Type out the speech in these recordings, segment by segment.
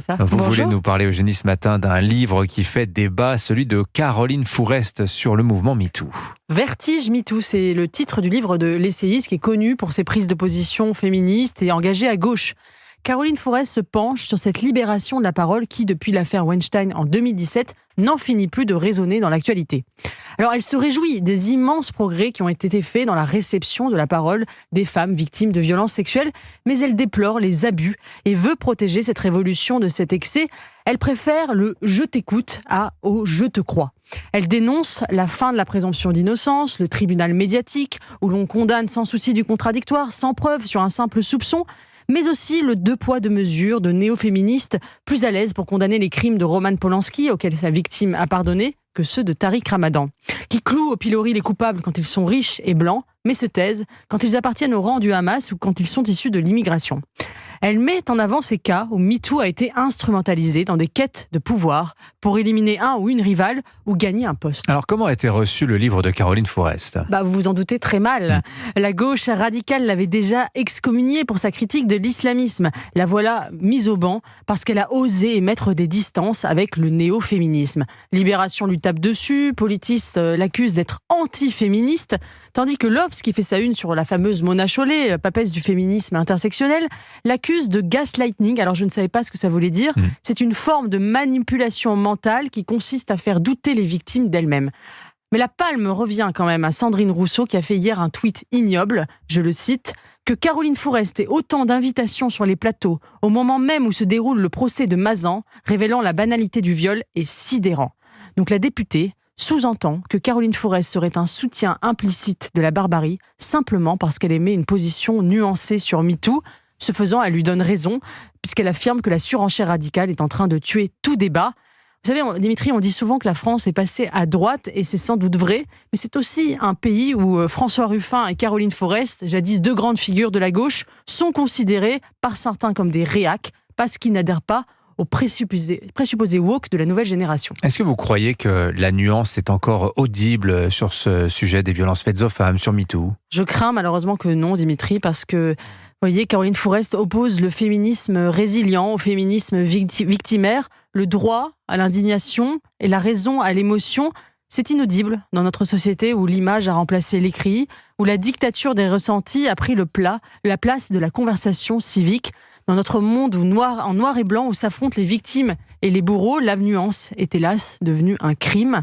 Ça. Vous Bonjour. voulez nous parler, Eugénie, ce matin d'un livre qui fait débat, celui de Caroline Fourest sur le mouvement MeToo. Vertige MeToo, c'est le titre du livre de l'essayiste qui est connu pour ses prises de position féministes et engagée à gauche. Caroline Fourest se penche sur cette libération de la parole qui, depuis l'affaire Weinstein en 2017, n'en finit plus de résonner dans l'actualité. Alors, elle se réjouit des immenses progrès qui ont été faits dans la réception de la parole des femmes victimes de violences sexuelles, mais elle déplore les abus et veut protéger cette révolution de cet excès. Elle préfère le « je t'écoute » au « je te crois ». Elle dénonce la fin de la présomption d'innocence, le tribunal médiatique, où l'on condamne sans souci du contradictoire, sans preuve, sur un simple soupçon, mais aussi le deux poids, deux mesures de néo-féministes plus à l'aise pour condamner les crimes de Roman Polanski, auxquels sa victime a pardonné, que ceux de Tariq Ramadan, qui clouent au pilori les coupables quand ils sont riches et blancs, mais se taisent quand ils appartiennent au rang du Hamas ou quand ils sont issus de l'immigration. Elle met en avant ces cas où MeToo a été instrumentalisé dans des quêtes de pouvoir pour éliminer un ou une rivale ou gagner un poste. Alors, comment a été reçu le livre de Caroline Fourest ? Vous vous en doutez très mal. La gauche radicale l'avait déjà excommuniée pour sa critique de l'islamisme. La voilà mise au banc parce qu'elle a osé mettre des distances avec le néo-féminisme. Libération lui tape dessus, Politis l'accuse d'être anti-féministe, tandis que l'Obs, qui fait sa une sur la fameuse Mona Chollet, papesse du féminisme intersectionnel, l'accuse de gaslighting. Alors je ne savais pas ce que ça voulait dire. C'est une forme de manipulation mentale qui consiste à faire douter les victimes d'elles-mêmes. Mais la palme revient quand même à Sandrine Rousseau qui a fait hier un tweet ignoble, je le cite, « Que Caroline Fourest ait autant d'invitations sur les plateaux au moment même où se déroule le procès de Mazan, révélant la banalité du viol, est sidérant. » Donc la députée sous-entend que Caroline Fourest serait un soutien implicite de la barbarie, simplement parce qu'elle émet une position nuancée sur MeToo. Ce faisant, elle lui donne raison, puisqu'elle affirme que la surenchère radicale est en train de tuer tout débat. Vous savez, Dimitri, on dit souvent que la France est passée à droite, et c'est sans doute vrai, mais c'est aussi un pays où François Ruffin et Caroline Fourest, jadis deux grandes figures de la gauche, sont considérés par certains comme des réacs, parce qu'ils n'adhèrent pas aux présupposés woke de la nouvelle génération. Est-ce que vous croyez que la nuance est encore audible sur ce sujet des violences faites aux femmes, sur MeToo ? Je crains malheureusement que non, Dimitri, parce que, vous voyez, Caroline Fourest oppose le féminisme résilient au féminisme victimaire, le droit à l'indignation et la raison à l'émotion. C'est inaudible dans notre société où l'image a remplacé l'écrit, où la dictature des ressentis a pris la place de la conversation civique. Dans notre monde en noir et blanc, où s'affrontent les victimes et les bourreaux, la nuance est hélas devenue un crime.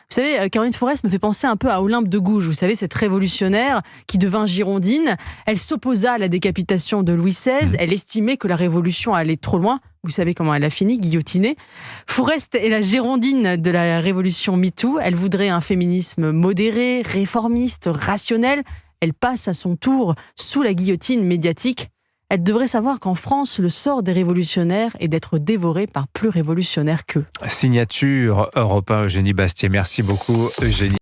Vous savez, Caroline Fourest me fait penser un peu à Olympe de Gouges, vous savez, cette révolutionnaire qui devint girondine. Elle s'opposa à la décapitation de Louis XVI, elle estimait que la révolution allait trop loin. Vous savez comment elle a fini, guillotinée. Fourest est la girondine de la révolution MeToo. Elle voudrait un féminisme modéré, réformiste, rationnel. Elle passe à son tour sous la guillotine médiatique. Elle devrait savoir qu'en France, le sort des révolutionnaires est d'être dévoré par plus révolutionnaires qu'eux. Signature Europe 1, Eugénie Bastier. Merci beaucoup, Eugénie.